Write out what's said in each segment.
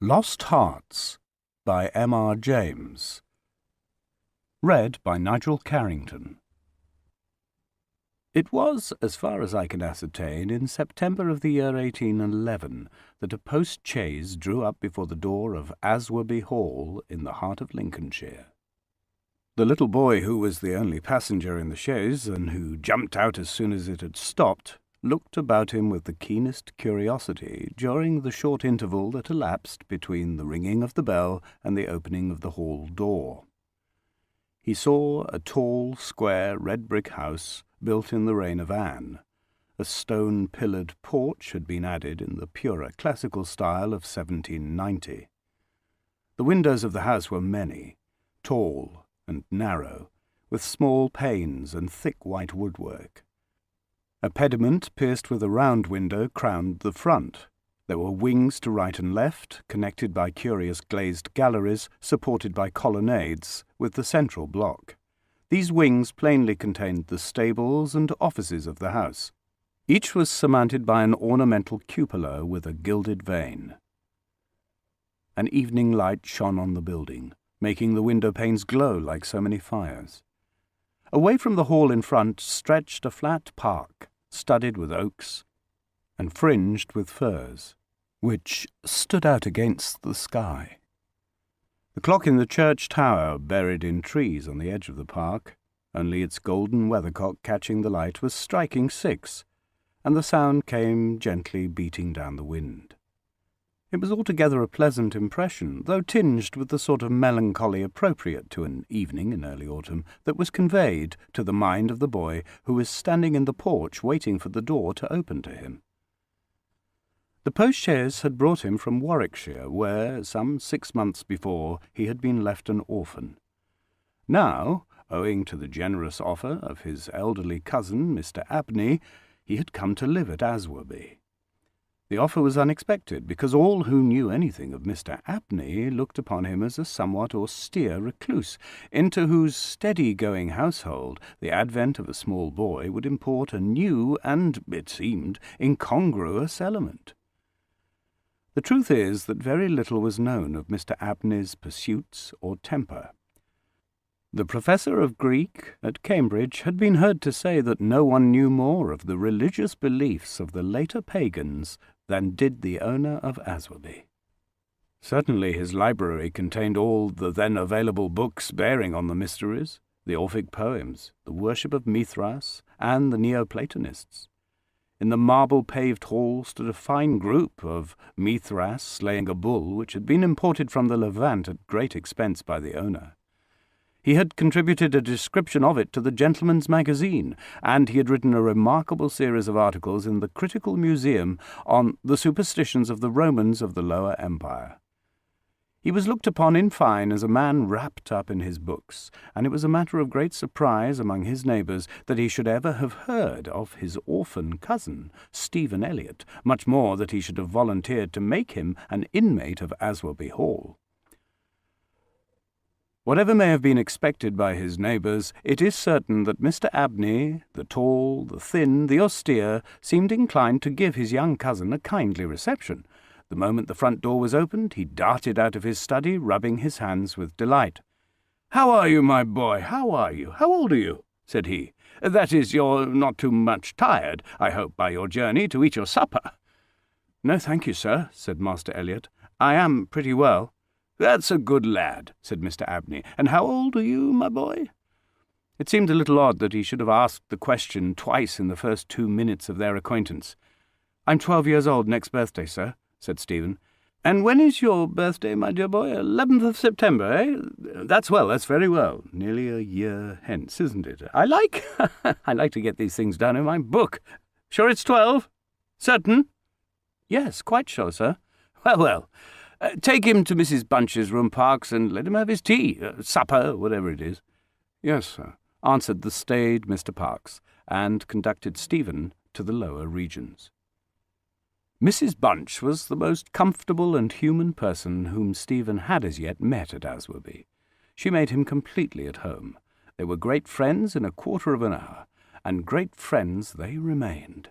Lost Hearts by M.R. James. Read by Nigel Carrington. It was, as far as I can ascertain, in September of the year 1811 that a post-chaise drew up before the door of Aswarby Hall in the heart of Lincolnshire. The little boy, who was the only passenger in the chaise, and who jumped out as soon as it had stopped, looked about him with the keenest curiosity during the short interval that elapsed between the ringing of the bell and the opening of the hall door. He saw a tall, square, red-brick house built in the reign of Anne. A stone-pillared porch had been added in the purer classical style of 1790. The windows of the house were many, tall and narrow, with small panes and thick white woodwork. A pediment pierced with a round window crowned the front. There were wings to right and left, connected by curious glazed galleries, supported by colonnades, with the central block. These wings plainly contained the stables and offices of the house. Each was surmounted by an ornamental cupola with a gilded vane. An evening light shone on the building, making the window panes glow like so many fires. Away from the hall in front stretched a flat park, studded with oaks and fringed with firs, which stood out against the sky. The clock in the church tower, buried in trees on the edge of the park, only its golden weathercock catching the light, was striking 6, and the sound came gently beating down the wind. It was altogether a pleasant impression, though tinged with the sort of melancholy appropriate to an evening in early autumn, that was conveyed to the mind of the boy who was standing in the porch waiting for the door to open to him. The post-chaise had brought him from Warwickshire, where, some 6 months before, he had been left an orphan. Now, owing to the generous offer of his elderly cousin, Mr. Abney, he had come to live at Aswarby. The offer was unexpected, because all who knew anything of Mr. Abney looked upon him as a somewhat austere recluse, into whose steady-going household the advent of a small boy would import a new and, it seemed, incongruous element. The truth is that very little was known of Mr. Abney's pursuits or temper. The professor of Greek at Cambridge had been heard to say that no one knew more of the religious beliefs of the later pagans than did the owner of Aswarby. Certainly his library contained all the then available books bearing on the mysteries, the Orphic poems, the worship of Mithras, and the Neoplatonists. In the marble-paved hall stood a fine group of Mithras slaying a bull which had been imported from the Levant at great expense by the owner. He had contributed a description of it to the Gentleman's Magazine, and he had written a remarkable series of articles in the Critical Museum on the superstitions of the Romans of the Lower Empire. He was looked upon, in fine, as a man wrapped up in his books, and it was a matter of great surprise among his neighbours that he should ever have heard of his orphan cousin, Stephen Elliot, much more that he should have volunteered to make him an inmate of Aswarby Hall. Whatever may have been expected by his neighbours, it is certain that Mr. Abney, the tall, the thin, the austere, seemed inclined to give his young cousin a kindly reception. The moment the front door was opened, he darted out of his study, rubbing his hands with delight. "How are you, my boy? How are you? How old are you?" said he. "That is, you're not too much tired, I hope, by your journey to eat your supper." "No, thank you, sir," said Master Elliot. "I am pretty well." "That's a good lad," said Mr. Abney. "And how old are you, my boy?" It seemed a little odd that he should have asked the question twice in the first 2 minutes of their acquaintance. "I'm 12 years old next birthday, sir," said Stephen. "And when is your birthday, my dear boy? 11th of September, eh? That's well, that's very well. Nearly a year hence, isn't it? I like to get these things down in my book. Sure it's 12? Certain?" "Yes, quite sure, sir." Well. Take him to Mrs. Bunch's room, Parks, and let him have his tea, supper, whatever it is." "Yes, sir," answered the staid Mr. Parks, and conducted Stephen to the lower regions. Mrs. Bunch was the most comfortable and human person whom Stephen had as yet met at Aswarby. She made him completely at home. They were great friends in a quarter of an hour, and great friends they remained.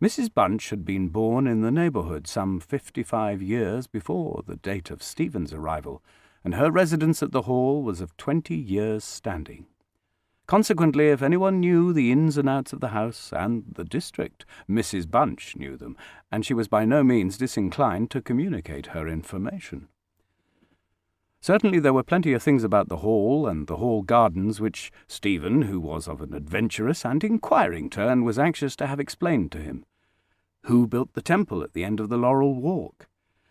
Mrs. Bunch had been born in the neighbourhood some 55 years before the date of Stephen's arrival, and her residence at the Hall was of 20 years' standing. Consequently, if anyone knew the ins and outs of the house and the district, Mrs. Bunch knew them, and she was by no means disinclined to communicate her information. Certainly there were plenty of things about the Hall and the Hall gardens which Stephen, who was of an adventurous and inquiring turn, was anxious to have explained to him. Who built the temple at the end of the Laurel Walk?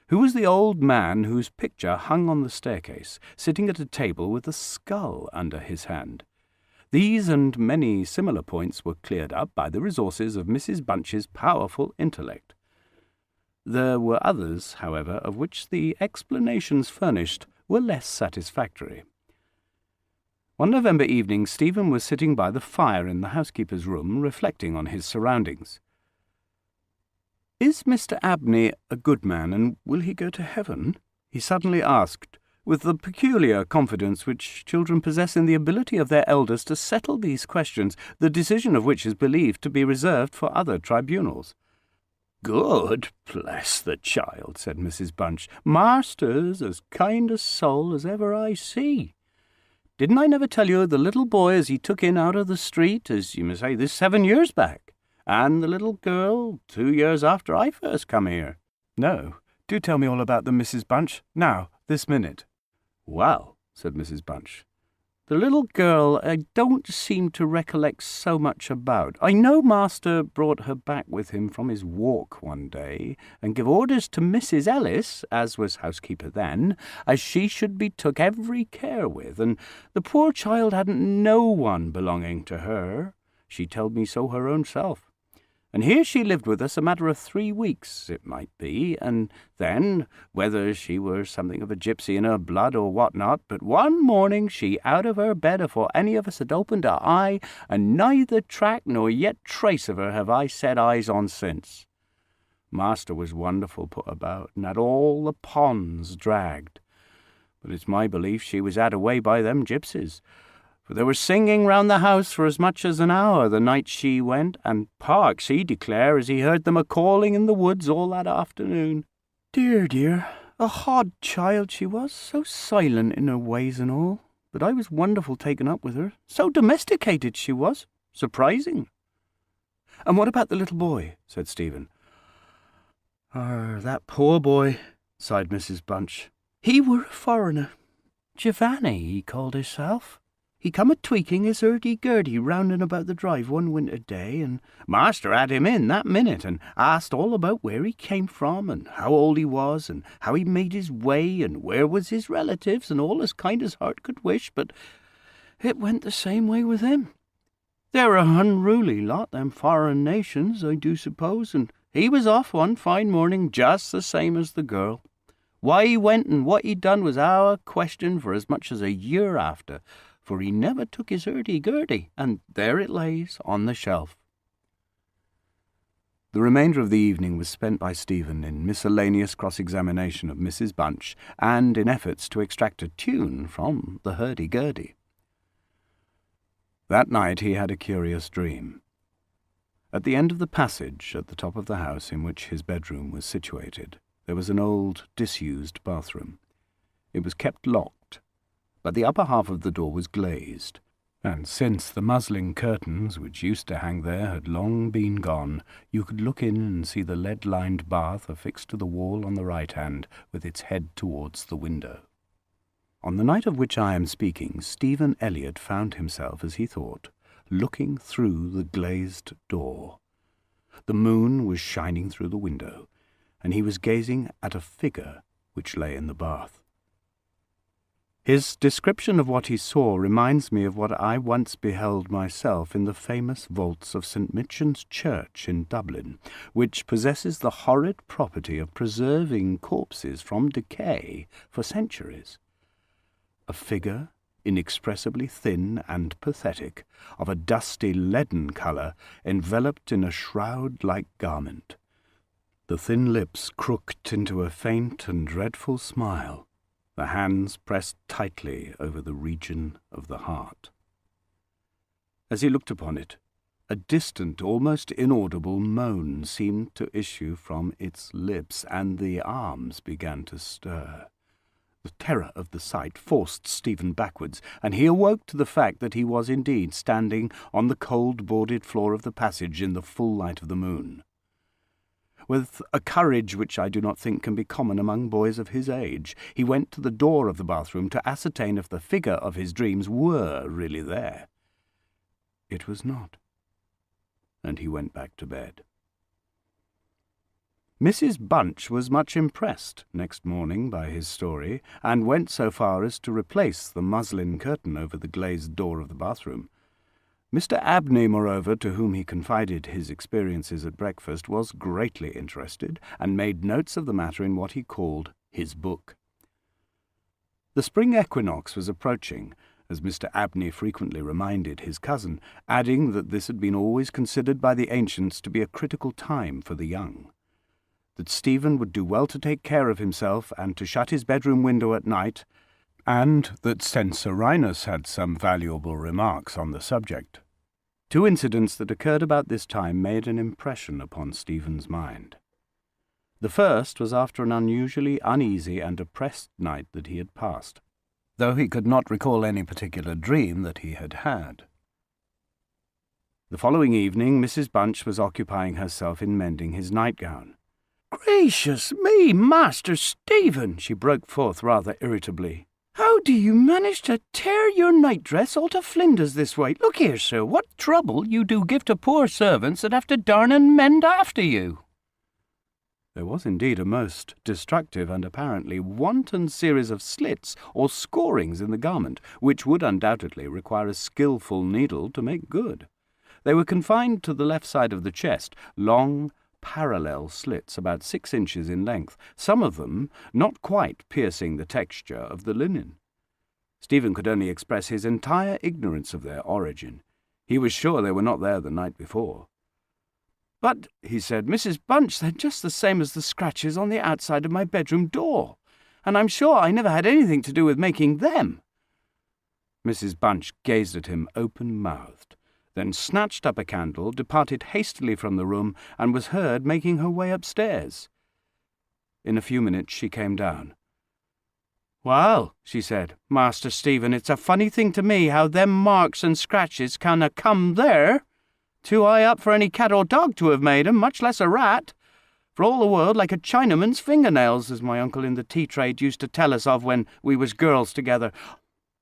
Who was the old man whose picture hung on the staircase, sitting at a table with a skull under his hand? These and many similar points were cleared up by the resources of Mrs. Bunch's powerful intellect. There were others, however, of which the explanations furnished were less satisfactory. One November evening Stephen was sitting by the fire in the housekeeper's room, reflecting on his surroundings. "Is Mr. Abney a good man, and will he go to heaven?" he suddenly asked, with the peculiar confidence which children possess in the ability of their elders to settle these questions, the decision of which is believed to be reserved for other tribunals. "Good, bless the child," said Mrs. Bunch. "Master's as kind a soul as ever I see. Didn't I never tell you the little boy as he took in out of the street, as you may say, this 7 years back, and the little girl 2 years after I first come here?" "No, do tell me all about them, Mrs. Bunch, now, this minute." "Well," said Mrs. Bunch, "the little girl I don't seem to recollect so much about. I know Master brought her back with him from his walk one day, and give orders to Mrs. Ellis, as was housekeeper then, as she should be took every care with, and the poor child hadn't no one belonging to her. She told me so her own self. And here she lived with us a matter of 3 weeks, it might be, and then, whether she were something of a gipsy in her blood or what not, but one morning she out of her bed afore any of us had opened a eye, and neither track nor yet trace of her have I set eyes on since. Master was wonderful put about, and had all the ponds dragged. But it's my belief she was had away by them gipsies, for they were singing round the house for as much as an hour the night she went, and Parks he declare as he heard them a-calling in the woods all that afternoon. Dear, dear, a odd child she was, so silent in her ways and all, but I was wonderful taken up with her, so domesticated she was, surprising." "And what about the little boy?" said Stephen. "That poor boy," sighed Mrs. Bunch. "He were a foreigner. Giovanni, he called hisself. He come a-tweaking his hurdy-gurdy rounding about the drive one winter day, and Master had him in that minute, and asked all about where he came from, and how old he was, and how he made his way, and where was his relatives, and all as kind as heart could wish, but it went the same way with him. They're a unruly lot, them foreign nations, I do suppose, and he was off one fine morning just the same as the girl. Why he went and what he done was our question for as much as a year after, for he never took his hurdy-gurdy, and there it lays on the shelf." The remainder of the evening was spent by Stephen in miscellaneous cross-examination of Mrs. Bunch, and in efforts to extract a tune from the hurdy-gurdy. That night he had a curious dream. At the end of the passage at the top of the house in which his bedroom was situated, there was an old, disused bathroom. It was kept locked, but the upper half of the door was glazed, and since the muslin curtains which used to hang there had long been gone, you could look in and see the lead-lined bath affixed to the wall on the right hand, with its head towards the window. On the night of which I am speaking, Stephen Elliott found himself, as he thought, looking through the glazed door. The moon was shining through the window, and he was gazing at a figure which lay in the bath. His description of what he saw reminds me of what I once beheld myself in the famous vaults of St. Michan's Church in Dublin, which possesses the horrid property of preserving corpses from decay for centuries. A figure, inexpressibly thin and pathetic, of a dusty leaden colour, enveloped in a shroud-like garment. The thin lips crooked into a faint and dreadful smile, the hands pressed tightly over the region of the heart. As he looked upon it, A distant, almost inaudible moan seemed to issue from its lips, and the arms began to stir. The terror of the sight forced Stephen backwards, and he awoke to the fact that he was indeed standing on the cold boarded floor of the passage in the full light of the moon. With a courage which I do not think can be common among boys of his age, he went to the door of the bathroom to ascertain if the figure of his dreams were really there. It was not, and he went back to bed. Mrs. Bunch was much impressed next morning by his story, and went so far as to replace the muslin curtain over the glazed door of the bathroom. Mr. Abney, moreover, to whom he confided his experiences at breakfast, was greatly interested, and made notes of the matter in what he called his book. The spring equinox was approaching, as Mr. Abney frequently reminded his cousin, adding that this had been always considered by the ancients to be a critical time for the young, that Stephen would do well to take care of himself and to shut his bedroom window at night, and that Censorinus had some valuable remarks on the subject. Two incidents that occurred about this time made an impression upon Stephen's mind. The first was after an unusually uneasy and oppressed night that he had passed, though he could not recall any particular dream that he had had. The following evening Mrs. Bunch was occupying herself in mending his nightgown. "Gracious me, Master Stephen," she broke forth rather irritably. "How do you manage to tear your nightdress all to flinders this way? Look here, sir, what trouble you do give to poor servants that have to darn and mend after you." There was indeed a most destructive and apparently wanton series of slits or scorings in the garment, which would undoubtedly require a skilful needle to make good. They were confined to the left side of the chest, long, parallel slits about 6 inches in length, some of them not quite piercing the texture of the linen. Stephen could only express his entire ignorance of their origin. He was sure they were not there the night before. "But," he said, "Mrs. Bunch, they're just the same as the scratches on the outside of my bedroom door, and I'm sure I never had anything to do with making them." Mrs. Bunch gazed at him open-mouthed, then snatched up a candle, departed hastily from the room, and was heard making her way upstairs. In a few minutes she came down. "Well," she said, "Master Stephen, it's a funny thing to me how them marks and scratches can a come there. Too high up for any cat or dog to have made 'em, much less a rat. For all the world like a Chinaman's fingernails, as my uncle in the tea-trade used to tell us of when we was girls together.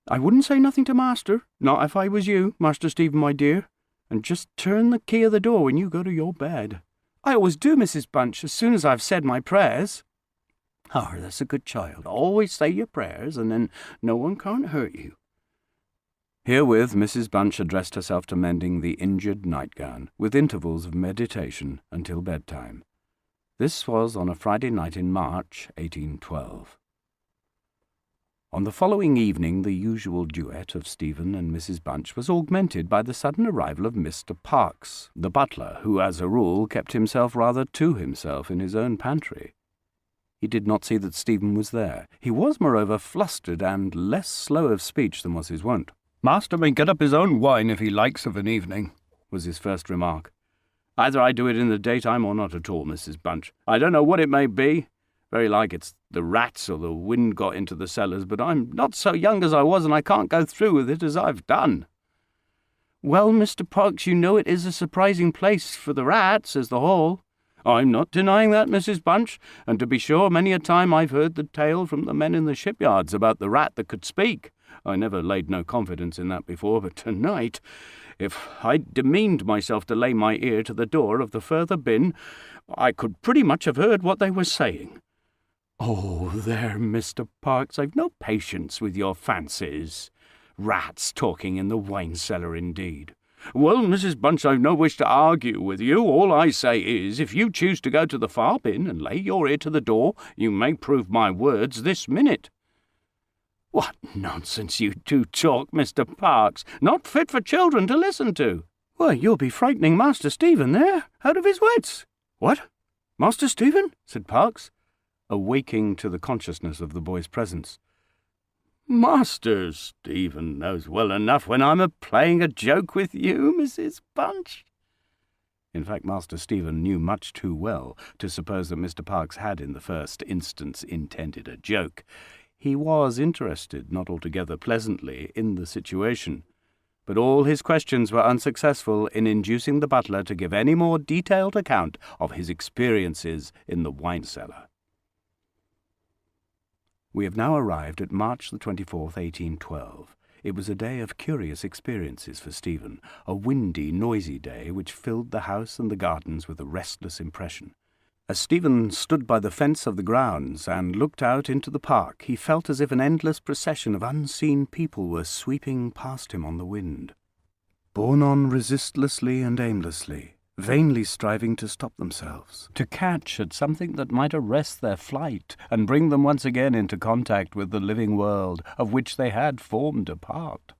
I wouldn't say nothing to master, not if I was you, Master Stephen, my dear, and just turn the key of the door when you go to your bed. I always do, Mrs. Bunch, as soon as I've said my prayers." "Oh, that's a good child. Always say your prayers, and then no one can't hurt you." Herewith Mrs. Bunch addressed herself to mending the injured nightgown, with intervals of meditation until bedtime. This was on a Friday night in March, 1812. On the following evening the usual duet of Stephen and Mrs. Bunch was augmented by the sudden arrival of Mr. Parkes, the butler, who as a rule kept himself rather to himself in his own pantry. He did not see that Stephen was there. He was, moreover, flustered and less slow of speech than was his wont. "Master may get up his own wine if he likes of an evening," was his first remark. "Either I do it in the daytime or not at all, Mrs. Bunch. I don't know what it may be. Very like it's the rats or the wind got into the cellars, but I'm not so young as I was, and I can't go through with it as I've done." "Well, Mr. Parkes, you know it is a surprising place for the rats, as the Hall." "I'm not denying that, Mrs. Bunch, and to be sure many a time I've heard the tale from the men in the shipyards about the rat that could speak. I never laid no confidence in that before, but tonight, if I'd demeaned myself to lay my ear to the door of the further bin, I could pretty much have heard what they were saying." "Oh, there, Mr. Parkes, I've no patience with your fancies. Rats talking in the wine-cellar, indeed." "Well, Mrs. Bunch, I've no wish to argue with you. All I say is, if you choose to go to the far bin and lay your ear to the door, you may prove my words this minute." "What nonsense you do talk, Mr. Parkes. Not fit for children to listen to." "Why, you'll be frightening Master Stephen there, out of his wits." "What? Master Stephen?" said Parkes, awaking to the consciousness of the boy's presence. "Master Stephen knows well enough when I'm a-playing a joke with you, Mrs. Bunch." In fact, Master Stephen knew much too well to suppose that Mr. Parkes had in the first instance intended a joke. He was interested, not altogether pleasantly, in the situation, but all his questions were unsuccessful in inducing the butler to give any more detailed account of his experiences in the wine-cellar. We have now arrived at March the 24th, 1812. It was a day of curious experiences for Stephen, a windy, noisy day which filled the house and the gardens with a restless impression. As Stephen stood by the fence of the grounds and looked out into the park, he felt as if an endless procession of unseen people were sweeping past him on the wind, borne on resistlessly and aimlessly, vainly striving to stop themselves, to catch at something that might arrest their flight and bring them once again into contact with the living world of which they had formed a part.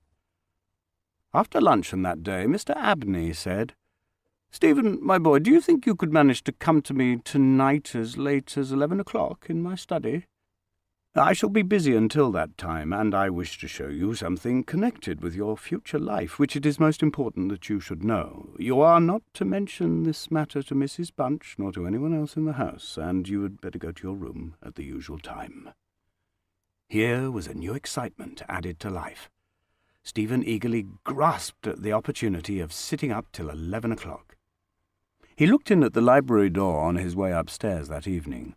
After luncheon that day, Mr. Abney said, "Stephen, my boy, do you think you could manage to come to me tonight as late as 11 o'clock in my study? I shall be busy until that time, and I wish to show you something connected with your future life, which it is most important that you should know. You are not to mention this matter to Mrs. Bunch, nor to anyone else in the house, and you had better go to your room at the usual time." Here was a new excitement added to life. Stephen eagerly grasped at the opportunity of sitting up till 11 o'clock. He looked in at the library door on his way upstairs that evening,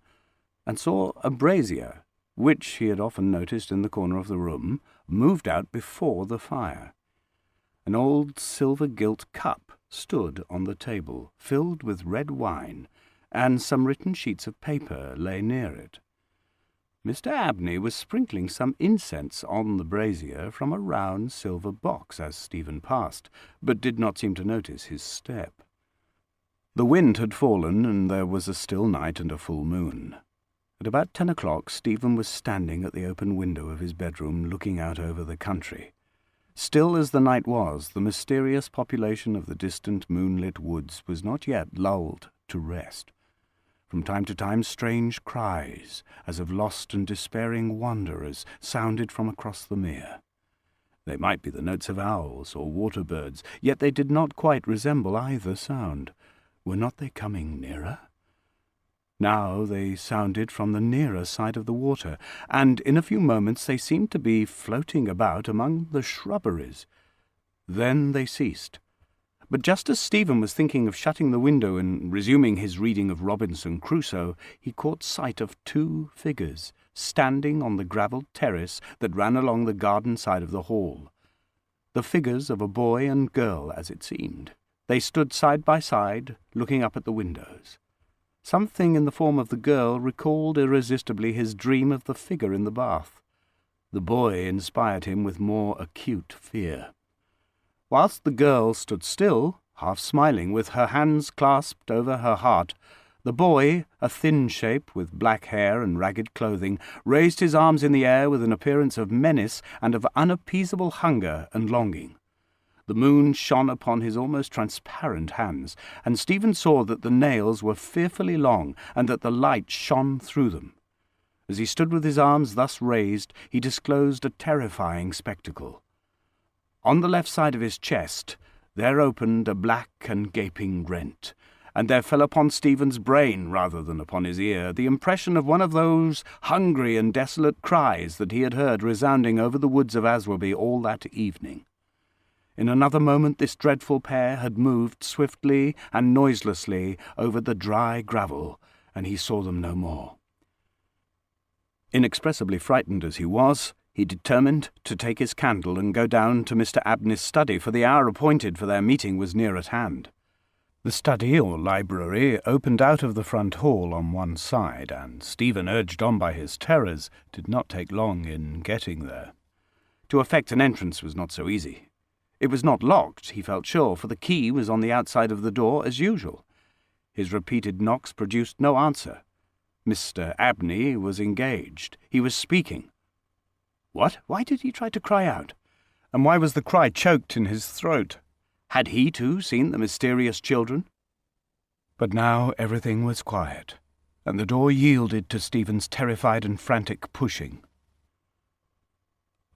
and saw a brazier, which he had often noticed in the corner of the room, moved out before the fire. An old silver-gilt cup stood on the table, filled with red wine, and some written sheets of paper lay near it. Mr. Abney was sprinkling some incense on the brazier from a round silver box as Stephen passed, but did not seem to notice his step. The wind had fallen, and there was a still night and a full moon. At about 10 o'clock Stephen was standing at the open window of his bedroom looking out over the country. Still as the night was, the mysterious population of the distant moonlit woods was not yet lulled to rest. From time to time strange cries, as of lost and despairing wanderers, sounded from across the mere. They might be the notes of owls or water-birds, yet they did not quite resemble either sound. Were not they coming nearer? Now they sounded from the nearer side of the water, and in a few moments they seemed to be floating about among the shrubberies. Then they ceased. But just as Stephen was thinking of shutting the window and resuming his reading of Robinson Crusoe, he caught sight of two figures standing on the gravelled terrace that ran along the garden side of the hall. The figures of a boy and girl, as it seemed. They stood side by side, looking up at the windows. Something in the form of the girl recalled irresistibly his dream of the figure in the bath. The boy inspired him with more acute fear. Whilst the girl stood still, half smiling, with her hands clasped over her heart, the boy, a thin shape with black hair and ragged clothing, raised his arms in the air with an appearance of menace and of unappeasable hunger and longing. The moon shone upon his almost transparent hands, and Stephen saw that the nails were fearfully long, and that the light shone through them. As he stood with his arms thus raised, he disclosed a terrifying spectacle. On the left side of his chest there opened a black and gaping rent, and there fell upon Stephen's brain, rather than upon his ear, the impression of one of those hungry and desolate cries that he had heard resounding over the woods of Aswarby all that evening. In another moment this dreadful pair had moved swiftly and noiselessly over the dry gravel, and he saw them no more. Inexpressibly frightened as he was, he determined to take his candle and go down to Mr. Abney's study, for the hour appointed for their meeting was near at hand. The study, or library, opened out of the front hall on one side, and Stephen, urged on by his terrors, did not take long in getting there. To effect an entrance was not so easy. It was not locked, he felt sure, for the key was on the outside of the door as usual. His repeated knocks produced no answer. Mr. Abney was engaged. He was speaking. What? Why did he try to cry out? And why was the cry choked in his throat? Had he, too, seen the mysterious children? But now everything was quiet, and the door yielded to Stephen's terrified and frantic pushing.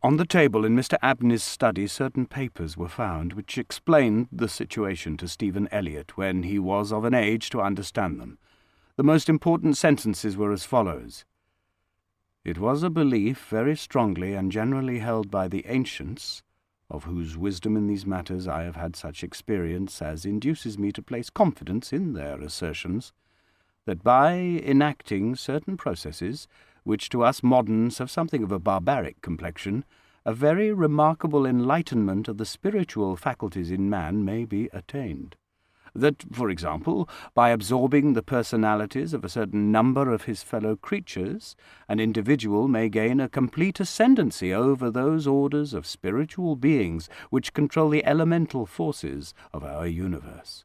On the table in Mr. Abney's study certain papers were found which explained the situation to Stephen Elliott when he was of an age to understand them. The most important sentences were as follows. It was a belief very strongly and generally held by the ancients, of whose wisdom in these matters I have had such experience as induces me to place confidence in their assertions, that by enacting certain processes, which to us moderns have something of a barbaric complexion, a very remarkable enlightenment of the spiritual faculties in man may be attained. That, for example, by absorbing the personalities of a certain number of his fellow creatures, an individual may gain a complete ascendancy over those orders of spiritual beings which control the elemental forces of our universe.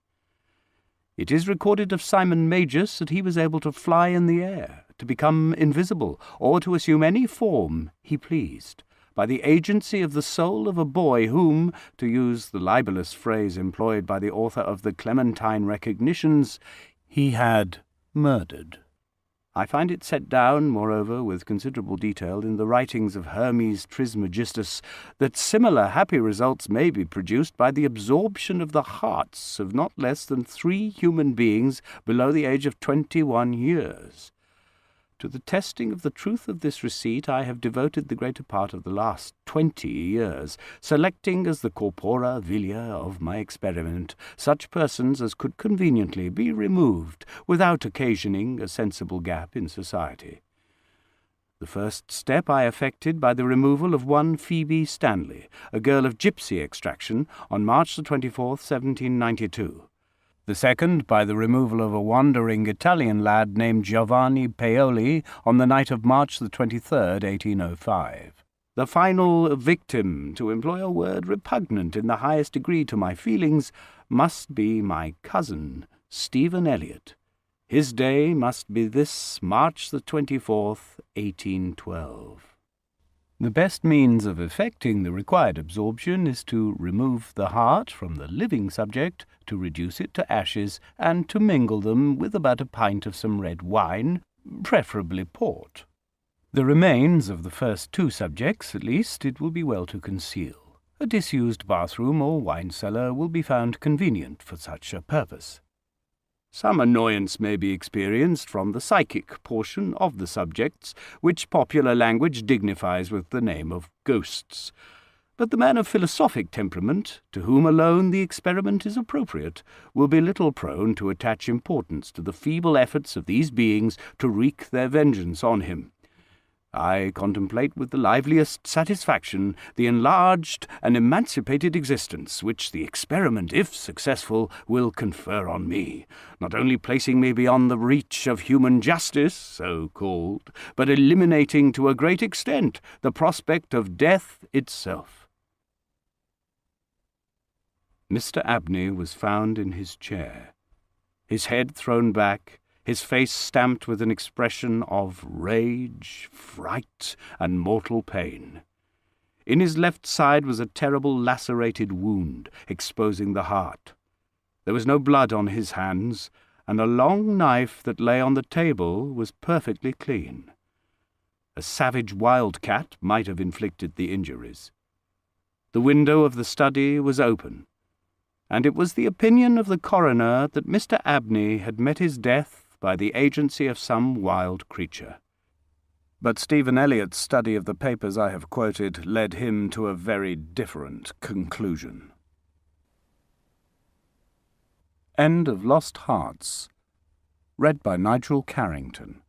It is recorded of Simon Magus that he was able to fly in the air, to become invisible, or to assume any form he pleased, by the agency of the soul of a boy whom, to use the libellous phrase employed by the author of the Clementine Recognitions, he had murdered. I find it set down, moreover, with considerable detail in the writings of Hermes Trismegistus, that similar happy results may be produced by the absorption of the hearts of not less than 3 human beings below the age of 21 years. To the testing of the truth of this receipt I have devoted the greater part of the last 20 years, selecting as the corpora vilia of my experiment such persons as could conveniently be removed without occasioning a sensible gap in society. The first step I effected by the removal of one Phoebe Stanley, a girl of gypsy extraction, on March the 24th, 1792. The second by the removal of a wandering Italian lad named Giovanni Paoli on the night of March the 23rd, 1805. The final victim, to employ a word repugnant in the highest degree to my feelings, must be my cousin, Stephen Elliott. His day must be this March the 24th, 1812. The best means of effecting the required absorption is to remove the heart from the living subject, to reduce it to ashes, and to mingle them with about a pint of some red wine, preferably port. The remains of the first 2 subjects, at least, it will be well to conceal. A disused bathroom or wine cellar will be found convenient for such a purpose. Some annoyance may be experienced from the psychic portion of the subjects, which popular language dignifies with the name of ghosts. But the man of philosophic temperament, to whom alone the experiment is appropriate, will be little prone to attach importance to the feeble efforts of these beings to wreak their vengeance on him. I contemplate with the liveliest satisfaction the enlarged and emancipated existence which the experiment, if successful, will confer on me, not only placing me beyond the reach of human justice, so called, but eliminating to a great extent the prospect of death itself. Mr. Abney was found in his chair, his head thrown back, his face stamped with an expression of rage, fright, and mortal pain. In his left side was a terrible lacerated wound, exposing the heart. There was no blood on his hands, and a long knife that lay on the table was perfectly clean. A savage wildcat might have inflicted the injuries. The window of the study was open, and it was the opinion of the coroner that Mr. Abney had met his death by the agency of some wild creature. But Stephen Elliott's study of the papers I have quoted led him to a very different conclusion. End of Lost Hearts. Read by Nigel Carrington.